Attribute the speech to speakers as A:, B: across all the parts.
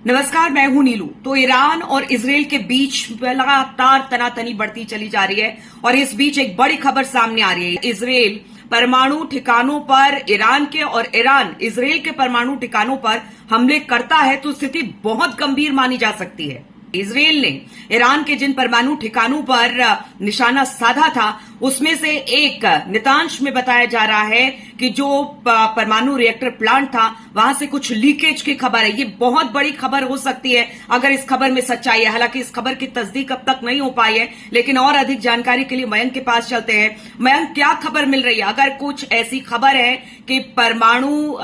A: नमस्कार, मैं हूं नीलू। तो ईरान और इसराइल के बीच लगातार तनातनी बढ़ती चली जा रही है और इस बीच एक बड़ी खबर सामने आ रही है। इसराइल परमाणु ठिकानों पर ईरान के और ईरान इसराइल के परमाणु ठिकानों पर हमले करता है तो स्थिति बहुत गंभीर मानी जा सकती है। इसराइल ने ईरान के जिन परमाणु ठिकानों पर निशाना साधा था उसमें से एक नितांश में बताया जा रहा है कि जो परमाणु रिएक्टर प्लांट था वहां से कुछ लीकेज की खबर है। ये बहुत बड़ी खबर हो सकती है अगर इस खबर में सच्चाई है। हालांकि इस खबर की तस्दीक अब तक नहीं हो पाई है, लेकिन और अधिक जानकारी के लिए मयंक के पास चलते हैं। मयंक, क्या खबर मिल रही है? अगर कुछ ऐसी खबर है कि परमाणु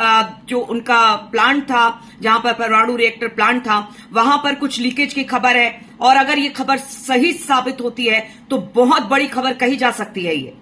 A: जो उनका प्लांट था, जहां पर परमाणु रिएक्टर प्लांट था, वहां पर कुछ लीकेज की खबर है, और अगर ये खबर सही साबित होती है तो बहुत बड़ी खबर कही जा सकती है। ये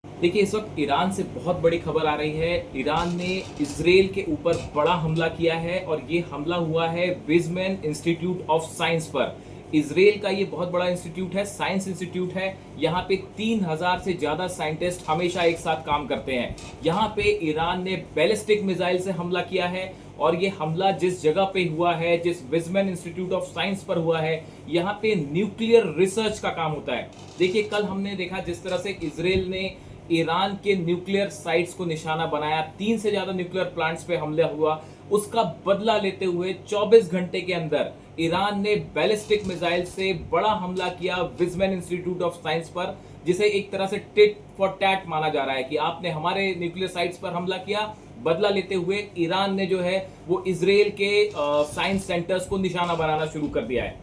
B: देखिए, इस वक्त ईरान से बहुत बड़ी खबर आ रही है। ईरान ने इजराइल के ऊपर बड़ा हमला किया है और ये हमला हुआ है विज़मैन इंस्टीट्यूट ऑफ साइंस पर। इजराइल का ये बहुत बड़ा इंस्टीट्यूट है, साइंस इंस्टीट्यूट है। यहाँ पे 3000 से ज्यादा साइंटिस्ट हमेशा एक साथ काम करते हैं। यहाँ पे ईरान ने बैलिस्टिक मिसाइल से हमला किया है और ये हमला जिस जगह पे हुआ है, जिस विज़मैन इंस्टीट्यूट ऑफ साइंस पर हुआ है, यहाँ पे न्यूक्लियर रिसर्च का काम होता है। देखिए, कल हमने देखा जिस तरह से इजराइल ने ईरान के न्यूक्लियर साइट्स को निशाना बनाया, 3 से ज्यादा न्यूक्लियर प्लांट्स पे हमला हुआ। उसका बदला लेते हुए 24 घंटे के अंदर ईरान ने बैलिस्टिक मिसाइल से बड़ा हमला किया विज़मैन इंस्टीट्यूट ऑफ साइंस पर, जिसे एक तरह से टिट फॉर टैट माना जा रहा है कि आपने हमारे न्यूक्लियर साइट्स पर हमला किया, बदला लेते हुए ईरान ने जो है वो इजराइल के साइंस सेंटर्स को निशाना बनाना शुरू कर दिया है।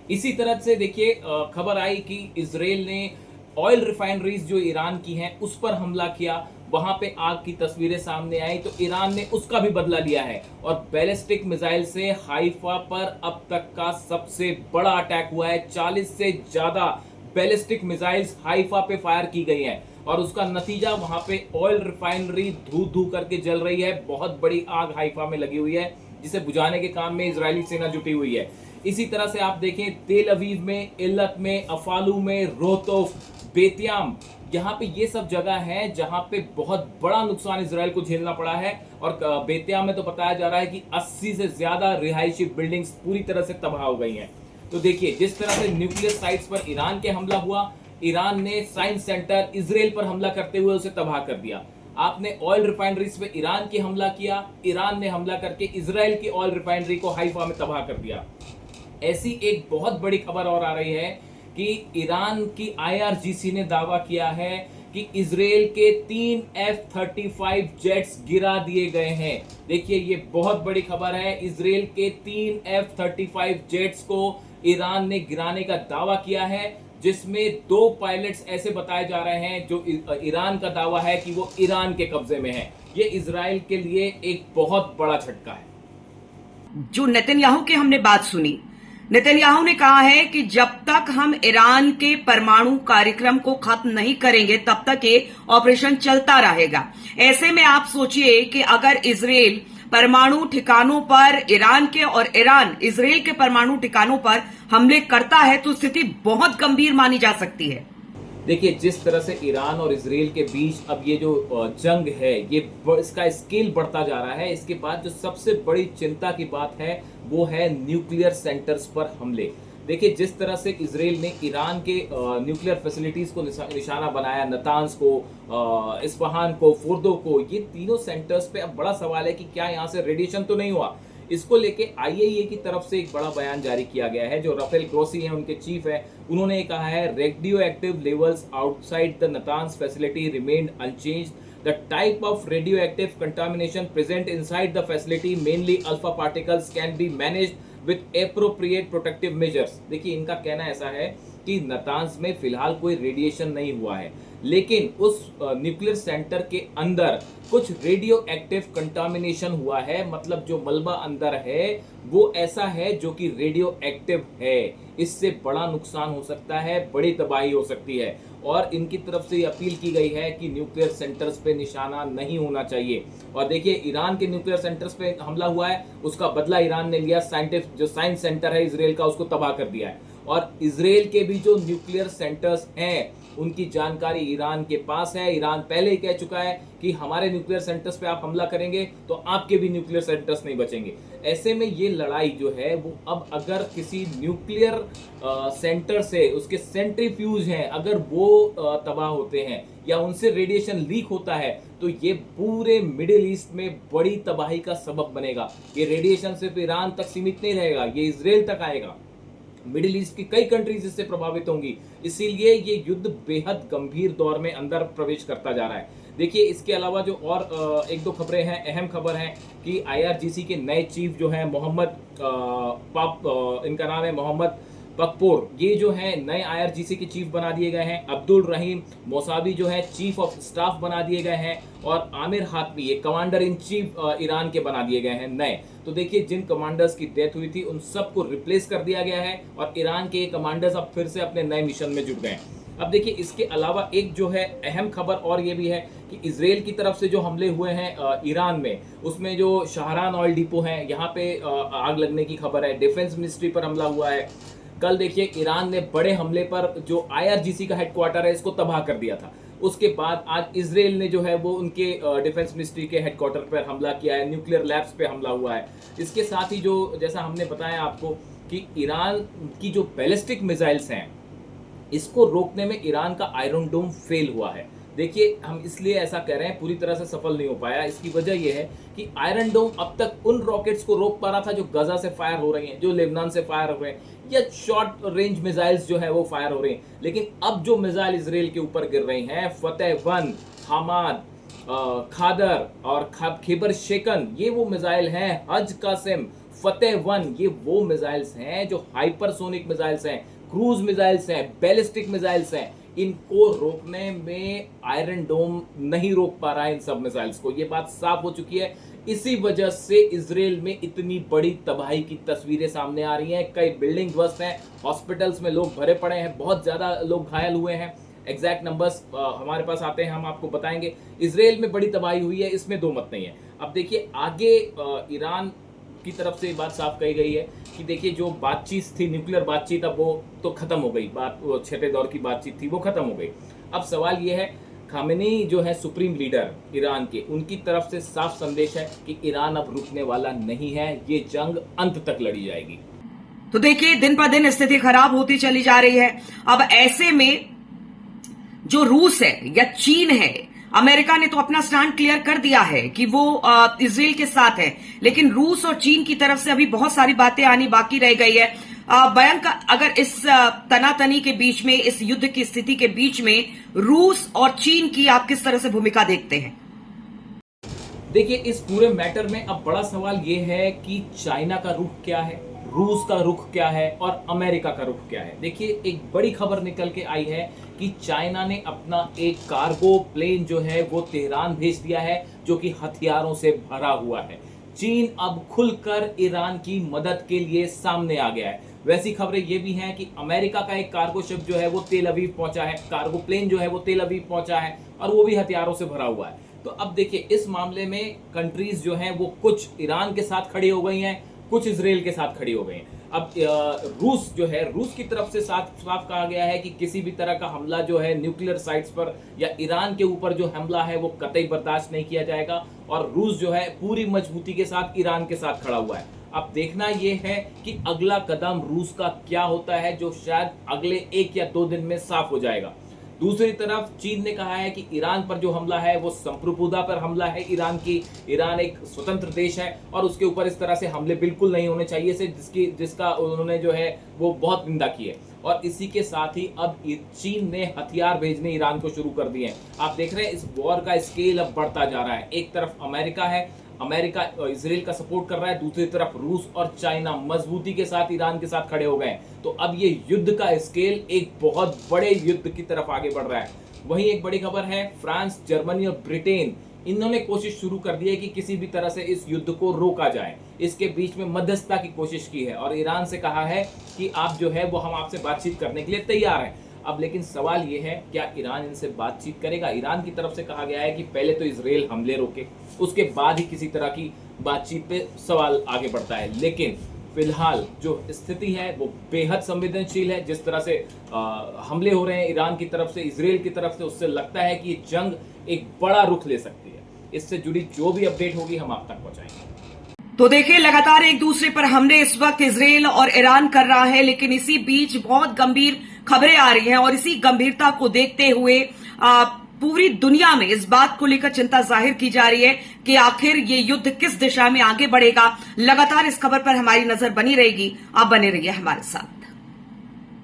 B: इसी तरह से देखिए, खबर आई कि इजराइल ने ऑयल रिफाइनरीज जो ईरान की हैं उस पर हमला किया। वहां पे आग की तस्वीरें सामने आई तो ईरान ने उसका भी बदला लिया है और बैलिस्टिक मिसाइल से हाइफा पर अब तक का सबसे बड़ा अटैक हुआ है। 40 से ज्यादा बैलिस्टिक मिसाइल्स हाइफा पे फायर की गई हैं और उसका नतीजा वहां पे ऑयल रिफाइनरी धू धू करके जल रही है। बहुत बड़ी आग हाइफा में लगी हुई है जिसे बुझाने के काम में इजरायली सेना जुटी हुई है। इसी तरह से आप देखें, तेल अवीव में, इल्लत में, अफालू में, रोहतोफ, बेतियाम, यहाँ पे ये सब जगह है जहां पे बहुत बड़ा नुकसान इजराइल को झेलना पड़ा है। और बेतियाम में तो बताया जा रहा है कि 80 से ज्यादा रिहायशी बिल्डिंग्स पूरी तरह से तबाह हो गई हैं। तो देखिए, जिस तरह से न्यूक्लियर साइट्स पर ईरान के हमला हुआ, ईरान ने साइंस सेंटर इजराइल पर हमला करते हुए उसे तबाह कर दिया। आपने ऑयल रिफाइनरीज पे ईरान की हमला किया, ईरान ने हमला करके इजराइल की ऑयल रिफाइनरी को हाइफा में तबाह कर दिया। ऐसी एक बहुत बड़ी खबर और आ रही है कि ईरान की IRGC ने दावा किया है कि इजराइल के 3 F-35 जेट्स गिरा दिए गए हैं। देखिए, ये बहुत बड़ी खबर है। इजराइल के 3 F-35 जेट्स को ईरान ने गिराने का दावा किया है, जिसमें 2 पायलट्स ऐसे बताए जा रहे हैं जो ईरान का दावा है कि वो ईरान के कब्जे में है। ये इजराइल के लिए एक बहुत बड़ा झटका है।
A: जो नेतन्याहू की हमने बात सुनी, नेतन्याहू ने कहा है कि जब तक हम ईरान के परमाणु कार्यक्रम को खत्म नहीं करेंगे तब तक ये ऑपरेशन चलता रहेगा। ऐसे में आप सोचिए कि अगर इजराइल परमाणु ठिकानों पर ईरान के और ईरान इसराइल के परमाणु ठिकानों पर हमले करता है तो स्थिति बहुत गंभीर मानी जा सकती है।
B: देखिए, जिस तरह से ईरान और इजराइल के बीच अब ये जो जंग है, ये इसका स्केल बढ़ता जा रहा है। इसके बाद जो सबसे बड़ी चिंता की बात है वो है न्यूक्लियर सेंटर्स पर हमले। देखिए, जिस तरह से इजराइल ने ईरान के न्यूक्लियर फैसिलिटीज को निशाना बनाया, नतांज को, इस्फहान को, फुर्दो को, ये तीनों सेंटर्स पे अब बड़ा सवाल है कि क्या यहाँ से रेडिएशन तो नहीं हुआ। इसको लेके IAEA की तरफ से एक बड़ा बयान जारी किया गया है। जो राफेल ग्रोसी हैं, उनके चीफ है, उन्होंने कहा है, radio active levels outside the Natanz facility remained unchanged. The type of radioactive contamination present inside the facility, mainly alpha particles, can be managed with appropriate protective measures। देखिए, इनका कहना ऐसा है कि नतांज में फिलहाल कोई रेडिएशन नहीं हुआ है, लेकिन उस न्यूक्लियर सेंटर के अंदर कुछ रेडियो एक्टिव कंटामिनेशन हुआ है। मतलब जो मलबा अंदर है वो ऐसा है जो कि रेडियो एक्टिव है। इससे बड़ा नुकसान हो सकता है, बड़ी तबाही हो सकती है और इनकी तरफ से अपील की गई है कि न्यूक्लियर सेंटर्स पे निशाना नहीं होना चाहिए। और देखिए, ईरान के न्यूक्लियर सेंटर्स पे हमला हुआ है, उसका बदला ईरान ने लिया। जो साइंस सेंटर है इजराइल का, उसको तबाह कर दिया है। और इजराइल के भी जो न्यूक्लियर सेंटर्स हैं उनकी जानकारी ईरान के पास है। ईरान पहले ही कह चुका है कि हमारे न्यूक्लियर सेंटर्स पे आप हमला करेंगे तो आपके भी न्यूक्लियर सेंटर्स नहीं बचेंगे। ऐसे में ये लड़ाई जो है वो अब अगर किसी न्यूक्लियर सेंटर से, उसके सेंट्रीफ्यूज हैं, अगर वो तबाह होते हैं या उनसे रेडिएशन लीक होता है तो ये पूरे मिडिल ईस्ट में बड़ी तबाही का सबब बनेगा। ये रेडिएशन सिर्फ ईरान तक सीमित नहीं रहेगा, ये इजराइल तक आएगा। मिडिल ईस्ट की कई कंट्रीज इससे प्रभावित होंगी। इसीलिए ये युद्ध बेहद गंभीर दौर में अंदर प्रवेश करता जा रहा है। देखिए, इसके अलावा जो और एक दो खबरें हैं, अहम खबर है कि आईआरजीसी के नए चीफ जो हैं इनका नाम है मोहम्मद पकपोर, ये जो है नए आईआरजीसी के चीफ बना दिए गए हैं। अब्दुल रहीम मौसावी जो है चीफ ऑफ स्टाफ बना दिए गए हैं और आमिर हातमी ये कमांडर इन चीफ ईरान के बना दिए गए हैं नए। तो देखिए, जिन कमांडर्स की डेथ हुई थी उन सबको रिप्लेस कर दिया गया है और ईरान के ये कमांडर्स अब फिर से अपने नए मिशन में जुट गए हैं। अब देखिए, इसके अलावा एक जो है अहम खबर और ये भी है कि इजराइल की तरफ से जो हमले हुए हैं ईरान में, उसमें जो शाहरान ऑयल डिपो है, यहाँ पे आग लगने की खबर है। डिफेंस मिनिस्ट्री पर हमला हुआ है। कल देखिए, ईरान ने बड़े हमले पर जो आईआरजीसी का हेडक्वार्टर है इसको तबाह कर दिया था। उसके बाद आज इजराइल ने जो है वो उनके डिफेंस मिनिस्ट्री के हेडक्वार्टर पर हमला किया है, न्यूक्लियर लैब्स पे हमला हुआ है। इसके साथ ही जो जैसा हमने बताया आपको कि ईरान की जो बैलिस्टिक मिसाइल्स हैं इसको रोकने में ईरान का आयरन डोम फेल हुआ है। देखिए, हम इसलिए ऐसा कह रहे हैं, पूरी तरह से सफल नहीं हो पाया। इसकी वजह यह है कि आयरन डोम अब तक उन रॉकेट्स को रोक पा रहा था जो गजा से फायर हो रही हैं, जो लेबनान से फायर हो रहे हैं, या शॉर्ट रेंज मिसाइल्स जो है वो फायर हो रही हैं। लेकिन अब जो मिसाइल इजराइल के ऊपर गिर रही हैं, फतेह-1, हमाद, खादर और खैबर शेकन, ये वो मिसाइल हैं। हज कासिम, फतेह-1, ये वो मिसाइल्स हैं जो हाइपरसोनिक मिसाइल्स हैं, क्रूज मिसाइल्स हैं, बैलिस्टिक मिसाइल्स हैं। इनको रोकने में आयरन डोम नहीं रोक पा रहा है इन सब मिसाइल्स को, ये बात साफ हो चुकी है। इसी वजह से इजराइल में इतनी बड़ी तबाही की तस्वीरें सामने आ रही हैं। कई बिल्डिंग ध्वस्त हैं, हॉस्पिटल्स में लोग भरे पड़े हैं, बहुत ज्यादा लोग घायल हुए हैं। एग्जैक्ट नंबर्स हमारे पास आते हैं, हम आपको बताएंगे। इजराइल में बड़ी तबाही हुई है, इसमें दो मत नहीं है। अब देखिए, आगे ईरान की तरफ से बात साफ कही गई है कि देखिए, जो बातचीत थी, न्यूक्लियर बातचीत, अब वो तो खत्म हो गई। बात वो छठे दौर की बातचीत थी, वो खत्म हो गई। अब सवाल ये है, खामेनी जो है सुप्रीम लीडर ईरान के, उनकी तरफ से साफ संदेश है कि ईरान अब रुकने वाला नहीं है, ये जंग अंत तक लड़ी जाएगी।
A: तो देखिए, दिन पर दिन स्थिति खराब होती चली जा रही है। अब ऐसे में जो रूस है या चीन है, अमेरिका ने तो अपना स्टैंड क्लियर कर दिया है कि वो इजराइल के साथ है, लेकिन रूस और चीन की तरफ से अभी बहुत सारी बातें आनी बाकी रह गई है। भयंकर, अगर इस तनातनी के बीच में, इस युद्ध की स्थिति के बीच में रूस और चीन की आप किस तरह से भूमिका देखते हैं?
B: देखिए, इस पूरे मैटर में अब बड़ा सवाल ये है कि चाइना का रुख क्या है, रूस का रुख क्या है और अमेरिका का रुख क्या है। देखिए, एक बड़ी खबर निकल के आई है कि चाइना ने अपना एक कार्गो प्लेन जो है वो तेहरान भेज दिया है, जो कि हथियारों से भरा हुआ है। चीन अब खुलकर ईरान की मदद के लिए सामने आ गया है। वैसी खबरें ये भी हैं कि अमेरिका का एक कार्गो शिप जो है वो तेल अवीव पहुंचा है, कार्गो प्लेन जो है वो तेल अवीव पहुंचा है और वो भी हथियारों से भरा हुआ है। तो अब देखिए, इस मामले में कंट्रीज जो हैं वो कुछ ईरान के साथ खड़ी हो गई हैं, कुछ इजराइल के साथ खड़ी हो गई हैं। अब रूस जो है, रूस की तरफ से साफ कहा गया है कि किसी भी तरह का हमला जो है न्यूक्लियर साइट्स पर या ईरान के ऊपर जो हमला है वो कतई बर्दाश्त नहीं किया जाएगा, और रूस जो है पूरी मजबूती के साथ ईरान के साथ खड़ा हुआ है। अब देखना यह है कि अगला कदम रूस का क्या होता है, जो शायद अगले 1 या 2 दिन में साफ हो जाएगा। दूसरी तरफ चीन ने कहा है कि ईरान पर जो हमला है वो संप्रभुता पर हमला है ईरान एक स्वतंत्र देश है और उसके ऊपर इस तरह से हमले बिल्कुल नहीं होने चाहिए से जिसका उन्होंने जो है वो बहुत निंदा की है। और इसी के साथ ही अब चीन ने हथियार भेजने ईरान को शुरू कर दिए हैं। आप देख रहे हैं इस वॉर का स्केल अब बढ़ता जा रहा है। एक तरफ अमेरिका है, अमेरिका इजराइल का सपोर्ट कर रहा है, दूसरी तरफ रूस और चाइना मजबूती के साथ ईरान के साथ खड़े हो गए। तो अब ये युद्ध का स्केल एक बहुत बड़े युद्ध की तरफ आगे बढ़ रहा है। वहीं एक बड़ी खबर है, फ्रांस, जर्मनी और ब्रिटेन, इन्होंने कोशिश शुरू कर दी है कि किसी भी तरह से इस युद्ध को रोका जाए। इसके बीच में मध्यस्थता की कोशिश की है और ईरान से कहा है कि आप जो है वो हम आपसे बातचीत करने के लिए तैयार हैं। अब लेकिन सवाल ये है, क्या ईरान इनसे बातचीत करेगा? ईरान की तरफ से कहा गया है कि पहले तो इजराइल हमले रोके, उसके बाद ही किसी तरह की बातचीत पे सवाल आगे बढ़ता है। लेकिन फिलहाल जो स्थिति है वो बेहद संवेदनशील है। जिस तरह से हमले हो रहे हैं ईरान की तरफ से, इजराइल की तरफ से, उससे लगता है कि ये जंग एक बड़ा रुख ले सकती है। इससे जुड़ी जो भी अपडेट होगी हम आप तक पहुंचाएंगे।
A: तो देखिए, लगातार एक दूसरे पर हमले इस वक्त इजराइल और ईरान कर रहा है, लेकिन इसी बीच बहुत गंभीर खबरें आ रही हैं और इसी गंभीरता को देखते हुए पूरी दुनिया में इस बात को लेकर चिंता जाहिर की जा रही है कि आखिर ये युद्ध किस दिशा में आगे बढ़ेगा। लगातार इस खबर पर हमारी नजर बनी रहेगी। आप बने रहिए हमारे साथ।